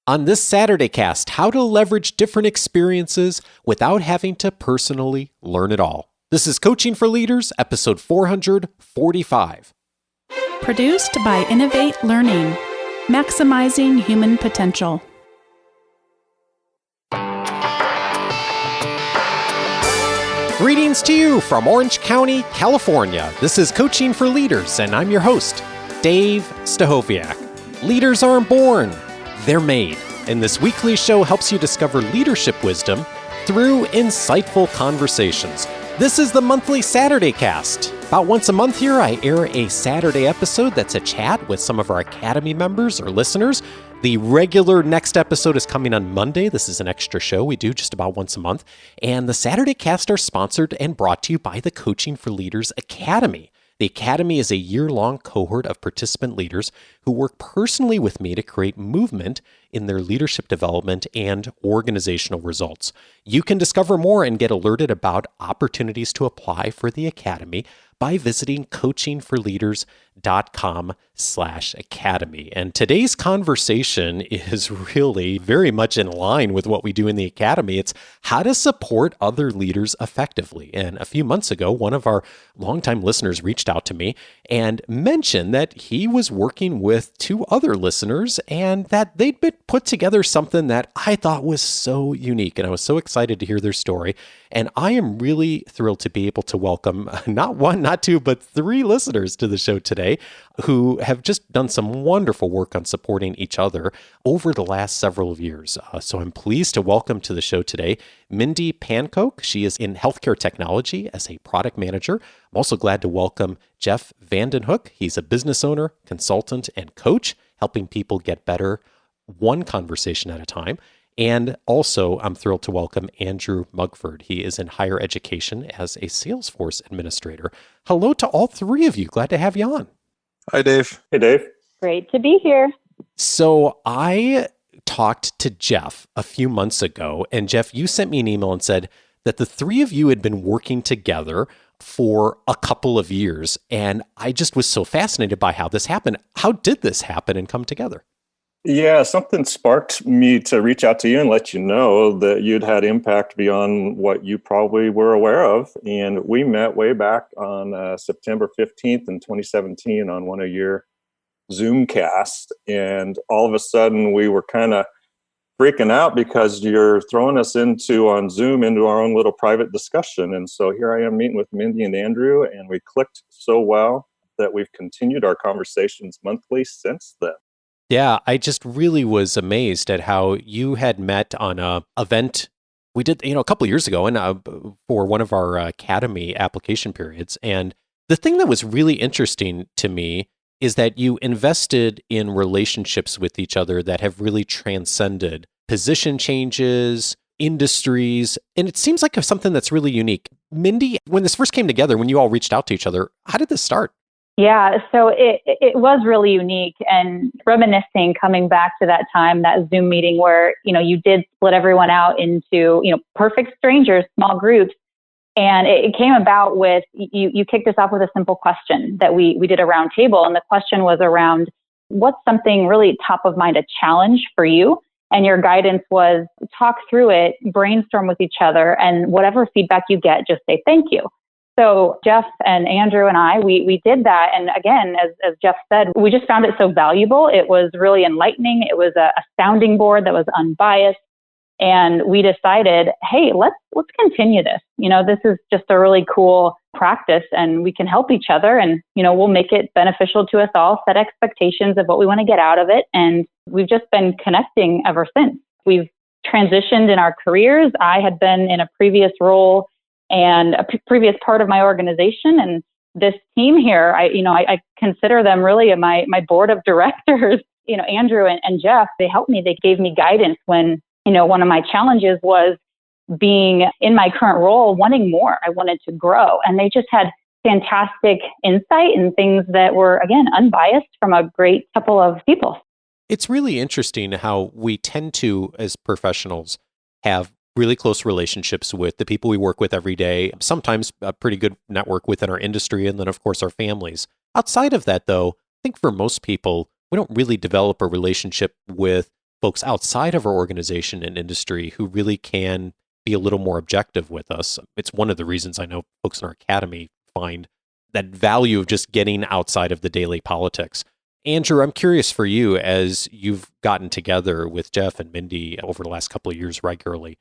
On this SaturdayCast, how to leverage different experiences without having to personally learn it all. This is Coaching for Leaders, episode 445. Produced by Innovate Learning, maximizing human potential. Greetings to you from Orange County, California. This is Coaching for Leaders, and I'm your host, Dave Stachowiak. Leaders aren't born, they're made. And this weekly show helps you discover leadership wisdom through insightful conversations. This is the monthly SaturdayCast. About once a month here, I air a Saturday episode that's a chat with some of our Academy members or listeners. The regular next episode is coming on Monday. This is an extra show we do just about once a month. And the SaturdayCast are sponsored and brought to you by the Coaching for Leaders Academy. The Academy is a year-long cohort of participant leaders who work personally with me to create movement in their leadership development and organizational results. You can discover more and get alerted about opportunities to apply for the Academy by visiting coachingforleaders.com/academy. And today's conversation is really very much in line with what we do in the Academy. It's how to support other leaders effectively. And a few months ago, one of our longtime listeners reached out to me and mentioned that he was working with two other listeners and that they'd put together something that I thought was so unique. And I was so excited to hear their story. And I am really thrilled to be able to welcome not one, not two, but three listeners to the show today who have just done some wonderful work on supporting each other over the last several years. So I'm pleased to welcome to the show today Mindy Pankoke. She is in healthcare technology as a product manager. I'm also glad to welcome Jeff VandenHoek. He's a business owner, consultant, and coach, helping people get better one conversation at a time. And also, I'm thrilled to welcome Andrew Mugford. He is in higher education as a Salesforce administrator. Hello to all three of you. Glad to have you on. Hi, Dave. Hey, Dave. Great to be here. So I talked to Jeff a few months ago, and Jeff, you sent me an email and said that the three of you had been working together for a couple of years, and I just was so fascinated by how this happened. How did this happen and come together? Yeah, something sparked me to reach out to you and let you know that you'd had impact beyond what you probably were aware of. And we met way back on September 15th in 2017 on one of your Zoomcasts. And all of a sudden we were kind of freaking out because you're throwing us on Zoom into our own little private discussion. And so here I am meeting with Mindy and Andrew, and we clicked so well that we've continued our conversations monthly since then. Yeah, I just really was amazed at how you had met on an event we did, a couple of years ago, and for one of our Academy application periods. And the thing that was really interesting to me is that you invested in relationships with each other that have really transcended position changes, industries, and it seems like something that's really unique. Mindy, when this first came together, when you all reached out to each other, how did this start? Yeah, so it was really unique, and reminiscing, coming back to that time, that Zoom meeting where, you did split everyone out into, perfect strangers, small groups. And it came about with, you kicked us off with a simple question that we did a round table. And the question was around, what's something really top of mind, a challenge for you? And your guidance was talk through it, brainstorm with each other, and whatever feedback you get, just say thank you. So Jeff and Andrew and I, we did that. And again, as Jeff said, we just found it so valuable. It was really enlightening. It was a sounding board that was unbiased. And we decided, hey, let's continue this. This is just a really cool practice, and we can help each other, and, we'll make it beneficial to us all, set expectations of what we want to get out of it. And we've just been connecting ever since. We've transitioned in our careers. I had been in a previous role and a previous part of my organization. And this team here, I consider them really my board of directors. Andrew and Jeff, they helped me. They gave me guidance when, one of my challenges was being in my current role, wanting more. I wanted to grow. And they just had fantastic insight and things that were, again, unbiased from a great couple of people. It's really interesting how we tend to, as professionals, have really close relationships with the people we work with every day, sometimes a pretty good network within our industry, and then, of course, our families. Outside of that, though, I think for most people, we don't really develop a relationship with folks outside of our organization and industry who really can be a little more objective with us. It's one of the reasons I know folks in our academy find that value of just getting outside of the daily politics. Andrew, I'm curious for you, as you've gotten together with Jeff and Mindy over the last couple of years regularly,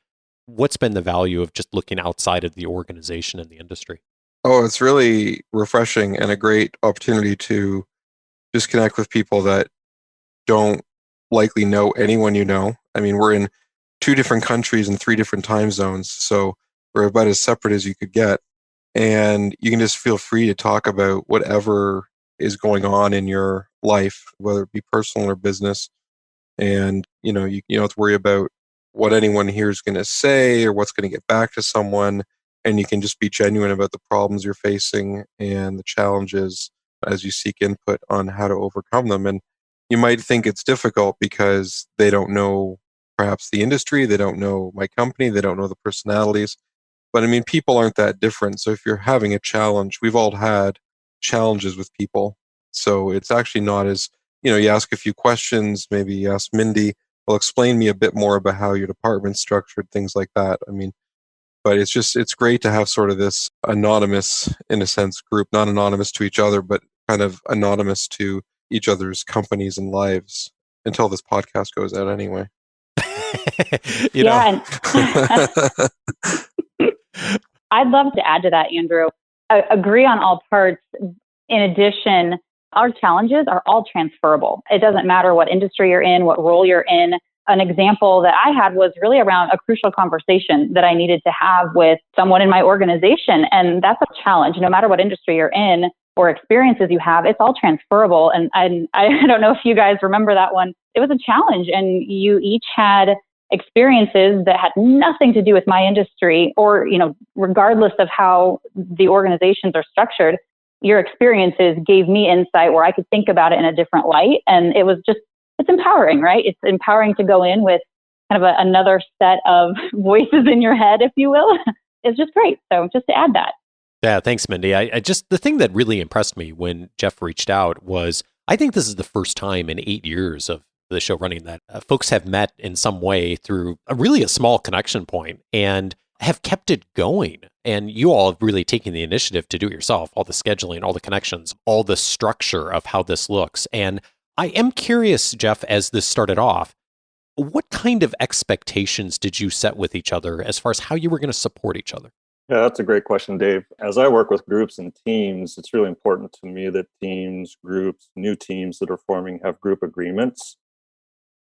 what's been the value of just looking outside of the organization and the industry? Oh, it's really refreshing and a great opportunity to just connect with people that don't likely know anyone you know. I mean, we're in 2 different countries and 3 different time zones, so we're about as separate as you could get. And you can just feel free to talk about whatever is going on in your life, whether it be personal or business. And, you don't have to worry about what anyone here is going to say or what's going to get back to someone. And you can just be genuine about the problems you're facing and the challenges as you seek input on how to overcome them. And you might think it's difficult because they don't know perhaps the industry, they don't know my company, they don't know the personalities. But I mean, people aren't that different. So if you're having a challenge, we've all had challenges with people. So it's actually not as, you ask a few questions, maybe you ask Mindy, well, explain me a bit more about how your department's structured, things like that. I mean, but it's great to have sort of this anonymous, in a sense, group, not anonymous to each other, but kind of anonymous to each other's companies and lives until this podcast goes out anyway. Yeah. I'd love to add to that, Andrew. I agree on all parts. In addition, our challenges are all transferable. It doesn't matter what industry you're in, what role you're in. An example that I had was really around a crucial conversation that I needed to have with someone in my organization. And that's a challenge. No matter what industry you're in or experiences you have, it's all transferable. And I don't know if you guys remember that one. It was a challenge, and you each had experiences that had nothing to do with my industry, or, regardless of how the organizations are structured, your experiences gave me insight where I could think about it in a different light. And it's empowering, right? It's empowering to go in with kind of another set of voices in your head, if you will. It's just great. So just to add that. Yeah, thanks, Mindy. I just, the thing that really impressed me when Jeff reached out was, I think this is the first time in 8 years of the show running that folks have met in some way through a small connection point and have kept it going. And you all have really taken the initiative to do it yourself, all the scheduling, all the connections, all the structure of how this looks. And I am curious, Jeff, as this started off, what kind of expectations did you set with each other as far as how you were going to support each other? Yeah, that's a great question, Dave. As I work with groups and teams, it's really important to me that teams, groups, new teams that are forming have group agreements.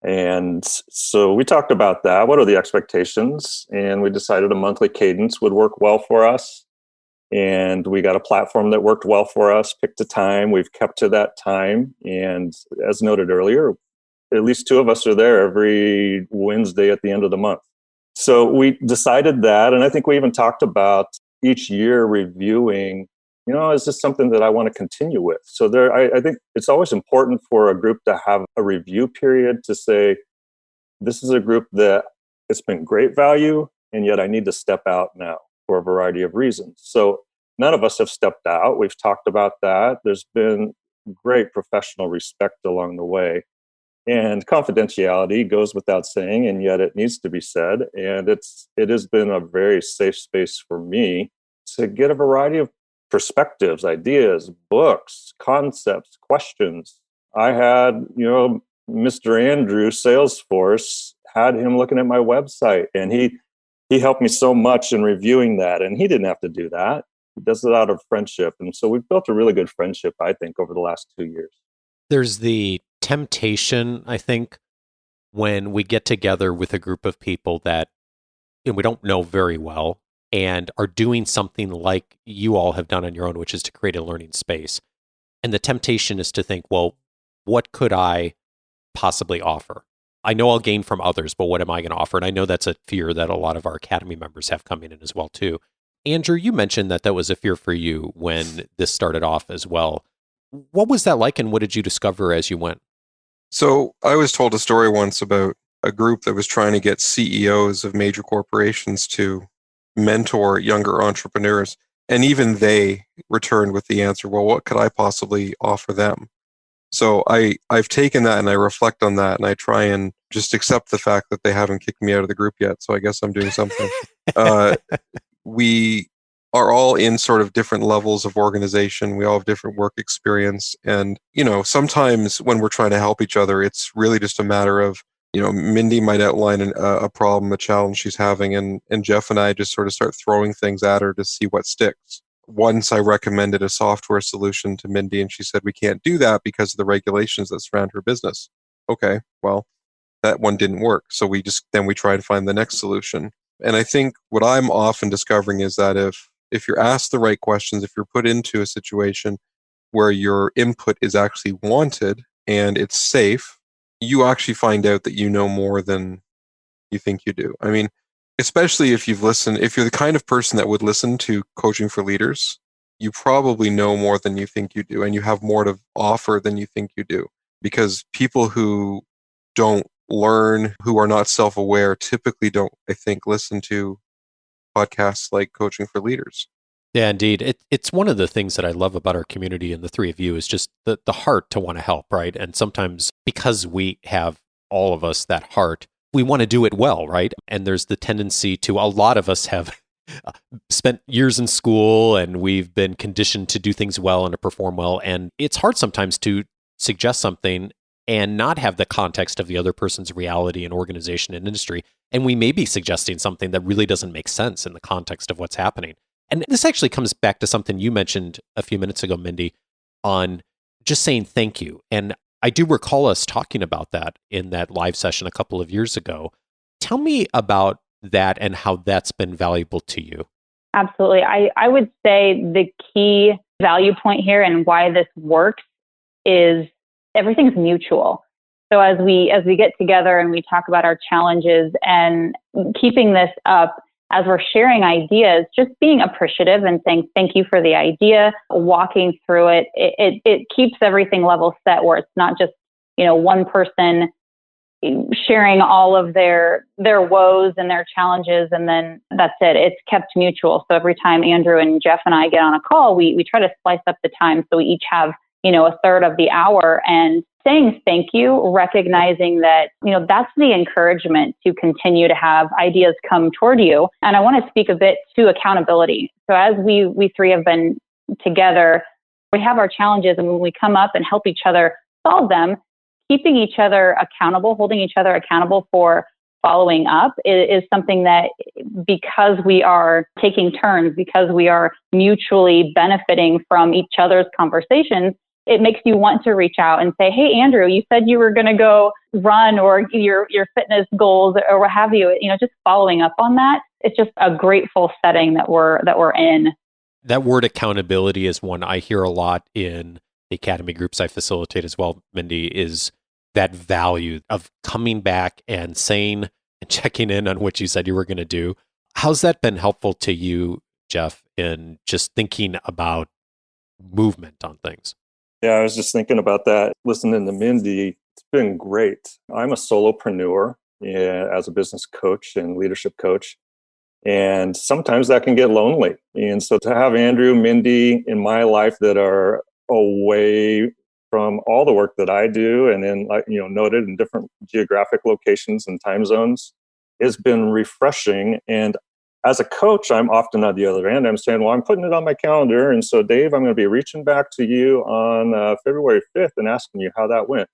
And so we talked about that. What are the expectations? And we decided a monthly cadence would work well for us. And we got a platform that worked well for us, picked a time. We've kept to that time. And as noted earlier, at least 2 of us are there every Wednesday at the end of the month. So we decided that. And I think we even talked about each year reviewing, is this something that I want to continue with? So I think it's always important for a group to have a review period to say, this is a group that it's been great value, and yet I need to step out now for a variety of reasons. So none of us have stepped out. We've talked about that. There's been great professional respect along the way. And confidentiality goes without saying, and yet it needs to be said. And it has been a very safe space for me to get a variety of perspectives, ideas, books, concepts, questions. I had, Mr. Andrew, Salesforce, had him looking at my website, and he helped me so much in reviewing that, and he didn't have to do that. He does it out of friendship. And so we've built a really good friendship, I think, over the last 2 years. There's the temptation, I think, when we get together with a group of people that we don't know very well and are doing something like you all have done on your own, which is to create a learning space. And the temptation is to think, well, what could I possibly offer? I know I'll gain from others, but what am I going to offer? And I know that's a fear that a lot of our Academy members have coming in as well, too. Andrew, you mentioned that was a fear for you when this started off as well. What was that like, and what did you discover as you went? So I was told a story once about a group that was trying to get CEOs of major corporations to mentor younger entrepreneurs. And even they returned with the answer, well, what could I possibly offer them? So I've taken that and I reflect on that and I try and just accept the fact that they haven't kicked me out of the group yet. So I guess I'm doing something. Uh, we are all in sort of different levels of organization. We all have different work experience. And, sometimes when we're trying to help each other, it's really just a matter of, Mindy might outline a problem, a challenge she's having, and Jeff and I just sort of start throwing things at her to see what sticks. Once I recommended a software solution to Mindy, and she said, we can't do that because of the regulations that surround her business. Okay, well, that one didn't work. So we try to find the next solution. And I think what I'm often discovering is that if you're asked the right questions, if you're put into a situation where your input is actually wanted and it's safe, you actually find out that you know more than you think you do. I mean, especially if you're the kind of person that would listen to Coaching for Leaders, you probably know more than you think you do, and you have more to offer than you think you do. Because people who don't learn, who are not self-aware, typically don't, I think, listen to podcasts like Coaching for Leaders. Yeah, indeed. It's one of the things that I love about our community and the three of you is just the heart to want to help, right? And sometimes because we have, all of us, that heart, we want to do it well, right? And there's the tendency to, a lot of us have spent years in school and we've been conditioned to do things well and to perform well. And it's hard sometimes to suggest something and not have the context of the other person's reality and organization and industry. And we may be suggesting something that really doesn't make sense in the context of what's happening. And this actually comes back to something you mentioned a few minutes ago, Mindy, on just saying thank you. And I do recall us talking about that in that live session a couple of years ago. Tell me about that and how that's been valuable to you. Absolutely. I would say the key value point here and why this works is everything's mutual. So as we get together and we talk about our challenges and keeping this up, as we're sharing ideas, just being appreciative and saying thank you for the idea, walking through it, it keeps everything level set where it's not just, one person sharing all of their woes and their challenges, and then that's it. It's kept mutual. So every time Andrew and Jeff and I get on a call, we try to slice up the time so we each have, a third of the hour, and saying thank you, recognizing that, that's the encouragement to continue to have ideas come toward you. And I want to speak a bit to accountability. So as we three have been together, we have our challenges, and when we come up and help each other solve them, keeping each other accountable, holding each other accountable for following up is something that, because we are taking turns, because we are mutually benefiting from each other's conversations, it makes you want to reach out and say, hey, Andrew, you said you were going to go run, or your fitness goals or what have you, just following up on that. It's just a grateful setting that we're in. That word accountability is one I hear a lot in the academy groups I facilitate as well, Mindy, is that value of coming back and saying and checking in on what you said you were going to do. How's that been helpful to you, Jeff, in just thinking about movement on things? Yeah, I was just thinking about that, listening to Mindy. It's been great. I'm a solopreneur as a business coach and leadership coach. And sometimes that can get lonely. And so to have Andrew, Mindy in my life that are away from all the work that I do and then, noted in different geographic locations and time zones, has been refreshing. And as a coach, I'm often at the other end. I'm saying, well, I'm putting it on my calendar. And so, Dave, I'm going to be reaching back to you on February 5th and asking you how that went.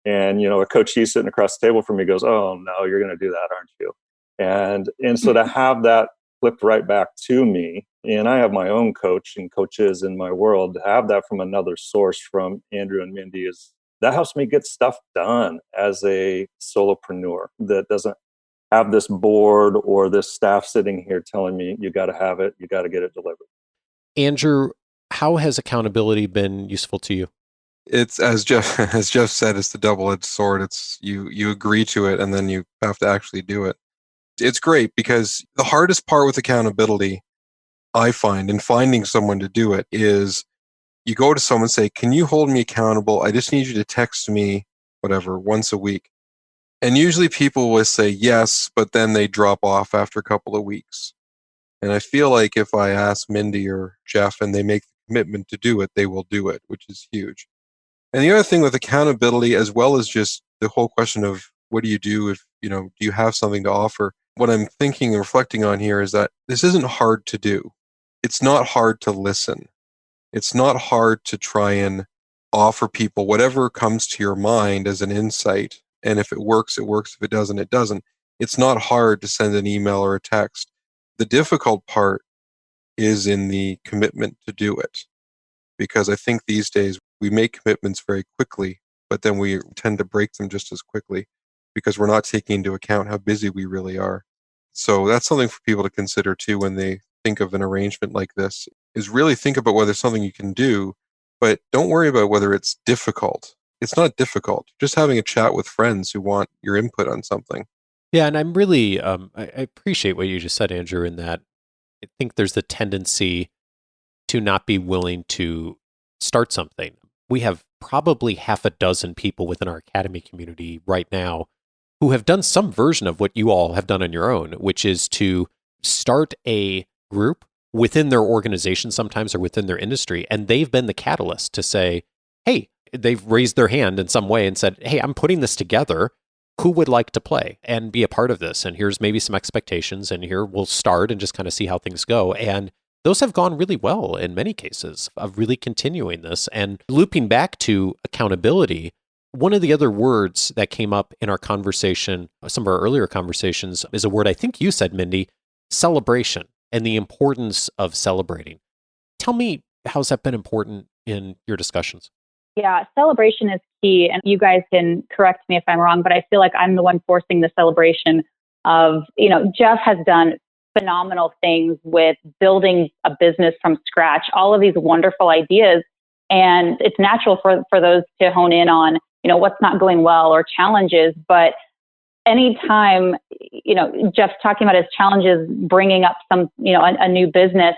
And, a coach, he's sitting across the table from me, goes, oh, no, you're going to do that, aren't you? And so to have that flipped right back to me, and I have my own coach and coaches in my world, to have that from another source from Andrew and Mindy that helps me get stuff done as a solopreneur that doesn't have this board or this staff sitting here telling me, you got to have it, you got to get it delivered. Andrew, how has accountability been useful to you? It's as Jeff said, it's the double-edged sword. It's you agree to it and then you have to actually do it. It's great because the hardest part with accountability, I find, in finding someone to do it, is you go to someone and say, can you hold me accountable? I just need you to text me, whatever, once a week. And usually people will say yes, but then they drop off after a couple of weeks. And I feel like if I ask Mindy or Jeff and they make the commitment to do it, they will do it, which is huge. And the other thing with accountability, as well as just the whole question of what do you do if, do you have something to offer? What I'm thinking and reflecting on here is that this isn't hard to do. It's not hard to listen. It's not hard to try and offer people whatever comes to your mind as an insight. And if it works, it works. If it doesn't, it doesn't. It's not hard to send an email or a text. The difficult part is in the commitment to do it. Because I think these days we make commitments very quickly, but then we tend to break them just as quickly because we're not taking into account how busy we really are. So that's something for people to consider too when they think of an arrangement like this, is really think about whether it's something you can do, but don't worry about whether it's difficult. It's not difficult. Just having a chat with friends who want your input on something. Yeah, and I'm really, I appreciate what you just said, Andrew, in that I think there's the tendency to not be willing to start something. We have probably half a dozen people within our academy community right now who have done some version of what you all have done on your own, which is to start a group within their organization sometimes or within their industry. And they've been the catalyst to say, hey, they've raised their hand in some way and said, hey, I'm putting this together. Who would like to play and be a part of this? And here's maybe some expectations. And here we'll start and just kind of see how things go. And those have gone really well in many cases of really continuing this. And looping back to accountability, one of the other words that came up in our conversation, some of our earlier conversations, is a word I think you said, Mindy, celebration, and the importance of celebrating. Tell me, how's that been important in your discussions? Yeah, celebration is key. And you guys can correct me if I'm wrong, but I feel like I'm the one forcing the celebration of, Jeff has done phenomenal things with building a business from scratch, all of these wonderful ideas. And it's natural for those to hone in on, what's not going well or challenges. But anytime, Jeff's talking about his challenges, bringing up some, a new business,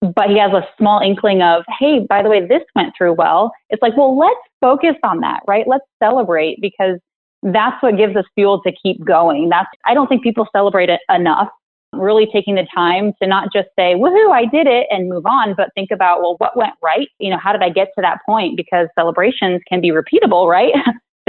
but he has a small inkling of, hey, by the way, this went through well. It's like, well, let's focus on that, right? Let's celebrate, because that's what gives us fuel to keep going. I don't think people celebrate it enough, really taking the time to not just say, woohoo, I did it and move on, but think about, well, what went right? How did I get to that point? Because celebrations can be repeatable, right?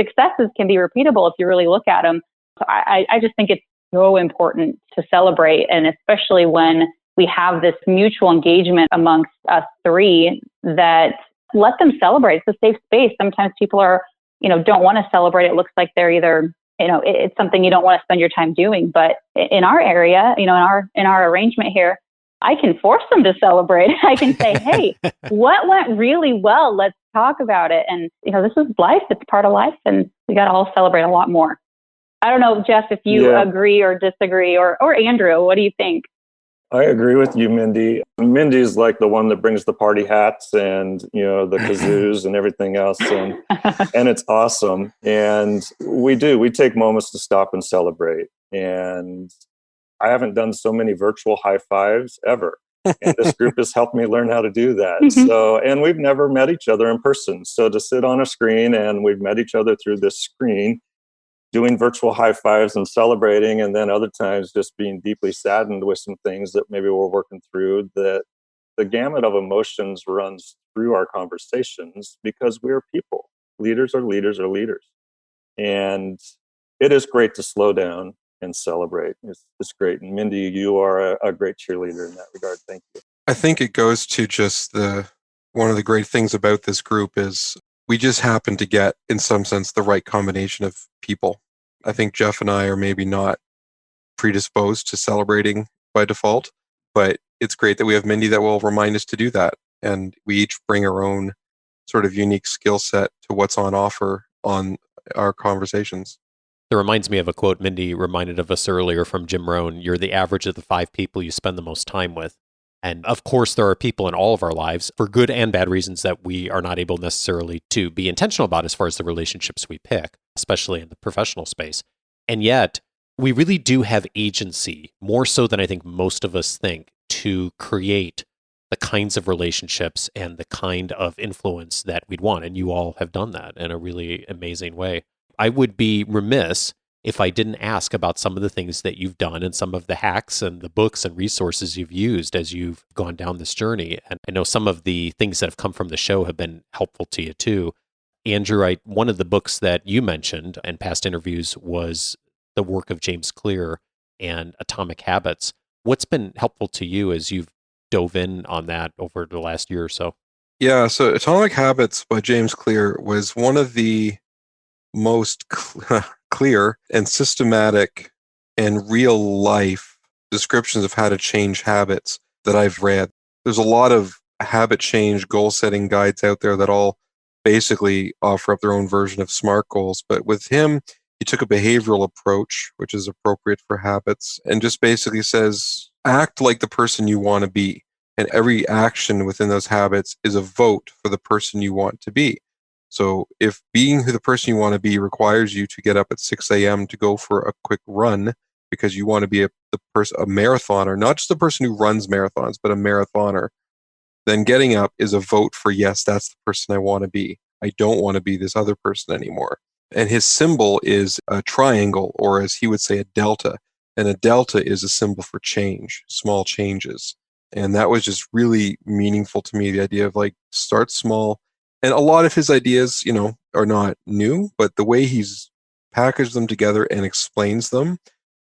Successes can be repeatable if you really look at them. So I just think it's so important to celebrate, and especially when we have this mutual engagement amongst us three, that let them celebrate. It's a safe space. Sometimes people are, don't want to celebrate. It looks like they're either, it's something you don't want to spend your time doing. But in our area, in our arrangement here, I can force them to celebrate. I can say, hey, what went really well? Let's talk about it. And, this is life. It's part of life. And we got to all celebrate a lot more. I don't know, Jeff, if you agree or disagree, or Andrew, what do you think? I agree with you, Mindy. Mindy's like the one that brings the party hats and, the kazoos and everything else. And it's awesome. And we take moments to stop and celebrate. And I haven't done so many virtual high fives ever. And this group has helped me learn how to do that. So, and we've never met each other in person. So to sit on a screen, and we've met each other through this screen, doing virtual high fives and celebrating, and then other times just being deeply saddened with some things that maybe we're working through, that the gamut of emotions runs through our conversations because we're people. Leaders are leaders are leaders. And it is great to slow down and celebrate. It's great. And Mindy, you are a great cheerleader in that regard. Thank you. I think it goes to just one of the great things about this group is we just happen to get, in some sense, the right combination of people. I think Jeff and I are maybe not predisposed to celebrating by default, but it's great that we have Mindy that will remind us to do that. And we each bring our own sort of unique skill set to what's on offer on our conversations. It reminds me of a quote Mindy reminded of us earlier from Jim Rohn: you're the average of the 5 people you spend the most time with. And of course, there are people in all of our lives, for good and bad reasons, that we are not able necessarily to be intentional about as far as the relationships we pick, especially in the professional space. And yet, we really do have agency, more so than I think most of us think, to create the kinds of relationships and the kind of influence that we'd want. And you all have done that in a really amazing way. I would be remiss if I didn't ask about some of the things that you've done and some of the hacks and the books and resources you've used as you've gone down this journey. And I know some of the things that have come from the show have been helpful to you too. Andrew, one of the books that you mentioned in past interviews was the work of James Clear and Atomic Habits. What's been helpful to you as you've dove in on that over the last year or so? Yeah, so Atomic Habits by James Clear was one of the most clear and systematic and real life descriptions of how to change habits that I've read. There's a lot of habit change, goal setting guides out there that all basically offer up their own version of SMART goals. But with him, he took a behavioral approach, which is appropriate for habits, and just basically says, act like the person you want to be. And every action within those habits is a vote for the person you want to be. So if being who the person you want to be requires you to get up at 6 a.m. to go for a quick run because you want to be a marathoner, not just the person who runs marathons, but a marathoner, then getting up is a vote for, yes, that's the person I want to be. I don't want to be this other person anymore. And his symbol is a triangle, or as he would say, a delta. And a delta is a symbol for change, small changes. And that was just really meaningful to me, the idea of like, start small. And a lot of his ideas, are not new, but the way he's packaged them together and explains them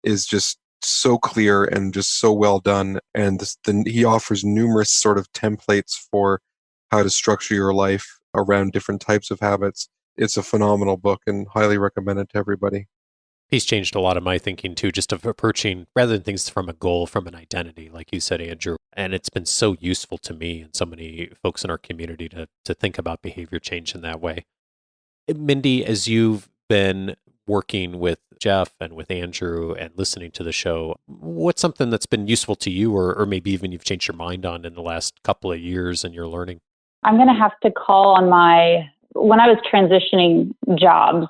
is just so clear and just so well done. And he offers numerous sort of templates for how to structure your life around different types of habits. It's a phenomenal book and highly recommended to everybody. He's changed a lot of my thinking too, just of approaching rather than things from a goal, from an identity, like you said, Andrew. And it's been so useful to me and so many folks in our community to think about behavior change in that way. Mindy, as you've been working with Jeff and with Andrew and listening to the show, what's something that's been useful to you or maybe even you've changed your mind on in the last couple of years in your learning? I'm going to have to call on when I was transitioning jobs,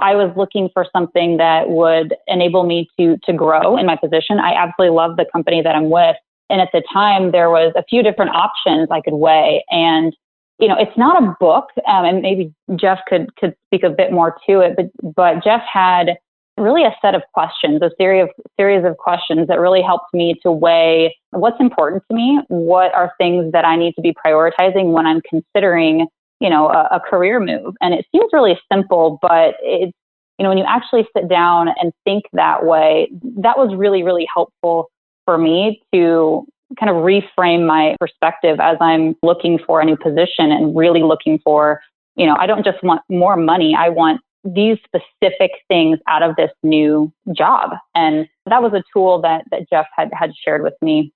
I was looking for something that would enable me to grow in my position. I absolutely love the company that I'm with. And at the time, there was a few different options I could weigh. And, it's not a book, and maybe Jeff could speak a bit more to it, but Jeff had really a set of questions, a series of questions that really helped me to weigh what's important to me, what are things that I need to be prioritizing when I'm considering, a career move. And it seems really simple, but it's, when you actually sit down and think that way, that was really, really helpful for me to kind of reframe my perspective as I'm looking for a new position and really looking for, I don't just want more money. I want these specific things out of this new job. And that was a tool that Jeff had shared with me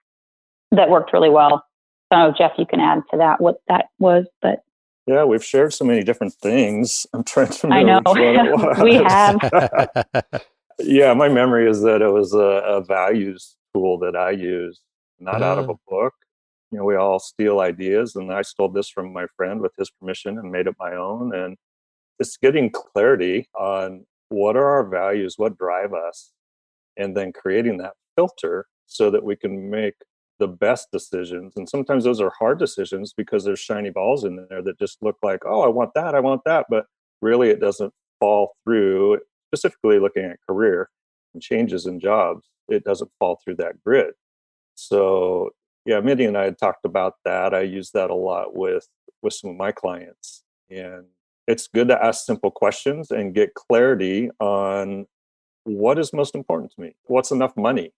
that worked really well. So Jeff, you can add to that what that was, but. Yeah, we've shared so many different things. I'm trying to I remember know. which one it was. We have. Yeah, my memory is that it was a values tool that I used, not out of a book. We all steal ideas, and I stole this from my friend with his permission and made it my own. And it's getting clarity on what are our values, what drive us, and then creating that filter so that we can make the best decisions. And sometimes those are hard decisions because there's shiny balls in there that just look like, oh, I want that. But really it doesn't fall through, specifically looking at career and changes in jobs, it doesn't fall through that grid. So yeah, Mindy and I had talked about that. I use that a lot with some of my clients. And it's good to ask simple questions and get clarity on what is most important to me. What's enough money?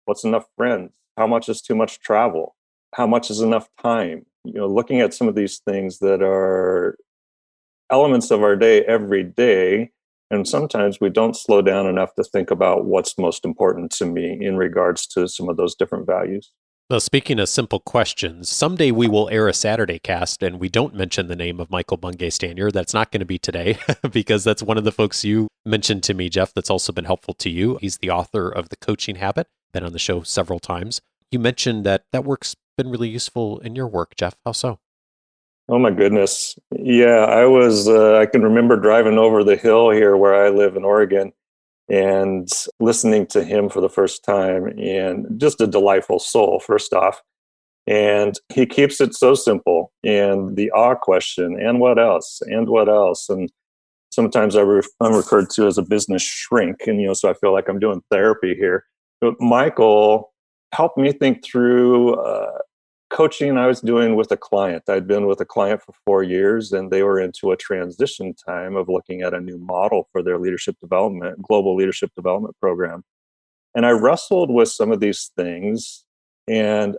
What's enough friends? How much is too much travel? How much is enough time? Looking at some of these things that are elements of our day every day. And sometimes we don't slow down enough to think about what's most important to me in regards to some of those different values. Well, speaking of simple questions, someday we will air a SaturdayCast and we don't mention the name of Michael Bungay-Stanier. That's not going to be today because that's one of the folks you mentioned to me, Jeff, that's also been helpful to you. He's the author of The Coaching Habit, been on the show several times. You mentioned that work's been really useful in your work, Jeff. How so? Oh my goodness. Yeah, I can remember driving over the hill here where I live in Oregon and listening to him for the first time, and just a delightful soul, first off. And he keeps it so simple, and the awe question, and what else? And what else? And sometimes I'm referred to as a business shrink, and so I feel like I'm doing therapy here. But Michael helped me think through coaching I was doing with a client. I'd been with a client for 4 years, and they were into a transition time of looking at a new model for their global leadership development program. And I wrestled with some of these things and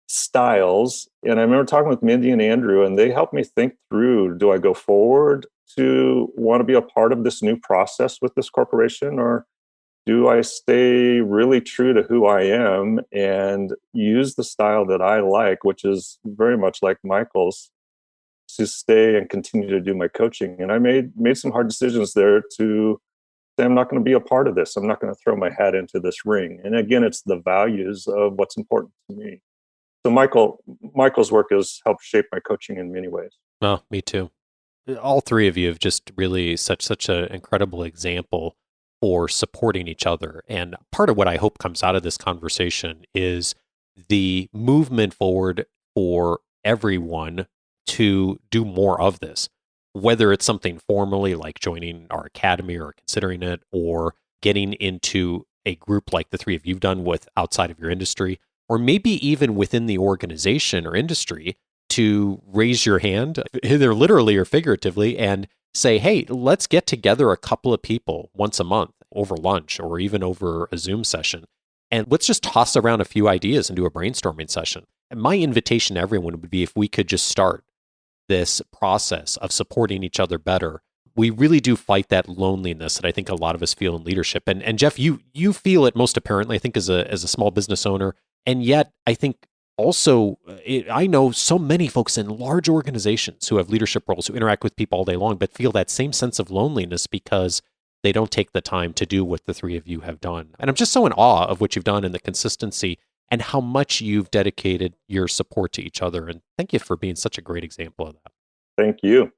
styles. And I remember talking with Mindy and Andrew, and they helped me think through, do I go forward to want to be a part of this new process with this corporation, or do I stay really true to who I am and use the style that I like, which is very much like Michael's, to stay and continue to do my coaching? And I made some hard decisions there to say, I'm not going to be a part of this. I'm not going to throw my hat into this ring. And again, it's the values of what's important to me. So Michael's work has helped shape my coaching in many ways. Well, me too. All three of you have just really such an incredible example for supporting each other. And part of what I hope comes out of this conversation is the movement forward for everyone to do more of this, whether it's something formally like joining our academy or considering it, or getting into a group like the three of you've done with outside of your industry, or maybe even within the organization or industry, to raise your hand, either literally or figuratively, and say, hey, let's get together a couple of people once a month over lunch or even over a Zoom session, and let's just toss around a few ideas and do a brainstorming session. And my invitation to everyone would be, if we could just start this process of supporting each other better. We really do fight that loneliness that I think a lot of us feel in leadership. And Jeff, you feel it most apparently, I think, as a small business owner. And yet, I think also, I know so many folks in large organizations who have leadership roles, who interact with people all day long, but feel that same sense of loneliness because they don't take the time to do what the three of you have done. And I'm just so in awe of what you've done and the consistency and how much you've dedicated your support to each other. And thank you for being such a great example of that. Thank you.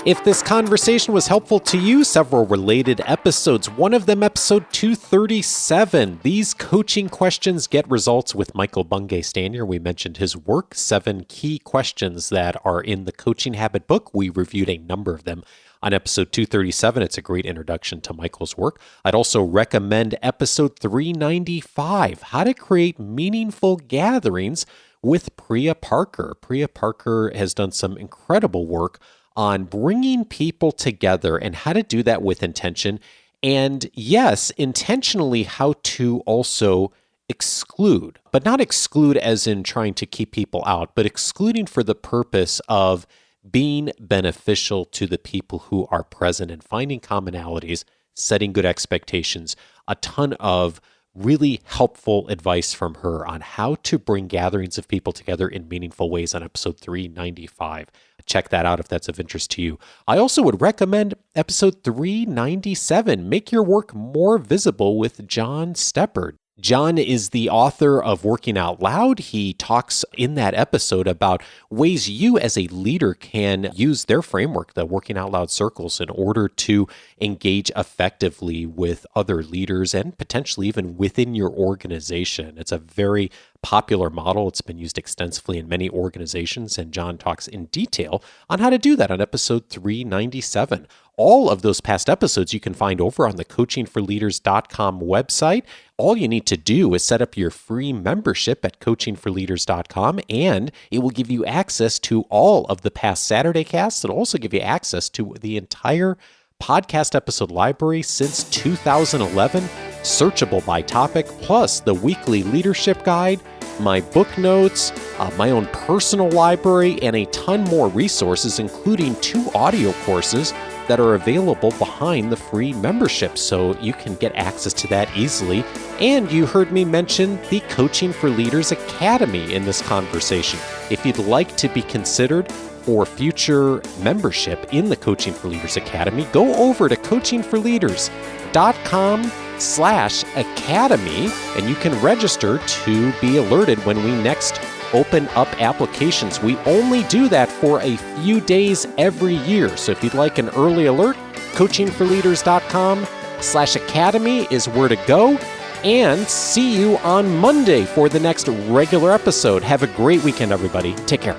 If this conversation was helpful to you, several related episodes. One of them, episode 237, These Coaching Questions Get Results with Michael Bungay Stanier. We mentioned his work, 7 key questions that are in the Coaching Habit book. We reviewed a number of them on episode 237. It's a great introduction to Michael's work. I'd also recommend episode 395, How to Create Meaningful Gatherings with Priya Parker. Priya Parker has done some incredible work on bringing people together and how to do that with intention. And yes, intentionally how to also exclude, but not exclude as in trying to keep people out, but excluding for the purpose of being beneficial to the people who are present and finding commonalities, setting good expectations, a ton of really helpful advice from her on how to bring gatherings of people together in meaningful ways on episode 395. Check that out if that's of interest to you. I also would recommend episode 397, Make Your Work More Visible with John Steppard. John is the author of Working Out Loud. He talks in that episode about ways you as a leader can use their framework, the Working Out Loud circles, in order to engage effectively with other leaders and potentially even within your organization. It's a very popular model. It's been used extensively in many organizations, and John talks in detail on how to do that on episode 397. All of those past episodes you can find over on the coachingforleaders.com website. All you need to do is set up your free membership at coachingforleaders.com, and it will give you access to all of the past SaturdayCasts. It'll also give you access to the entire podcast episode library since 2011, searchable by topic, plus the weekly leadership guide, my book notes, my own personal library, and a ton more resources, including 2 audio courses that are available behind the free membership, so you can get access to that easily. And you heard me mention the Coaching for Leaders Academy in this conversation. If you'd like to be considered for future membership in the Coaching for Leaders Academy, go over to coachingforleaders.com/academy, and you can register to be alerted when we next open up applications. We only do that for a few days every year. So if you'd like an early alert, coachingforleaders.com/academy is where to go. And see you on Monday for the next regular episode. Have a great weekend, everybody. Take care.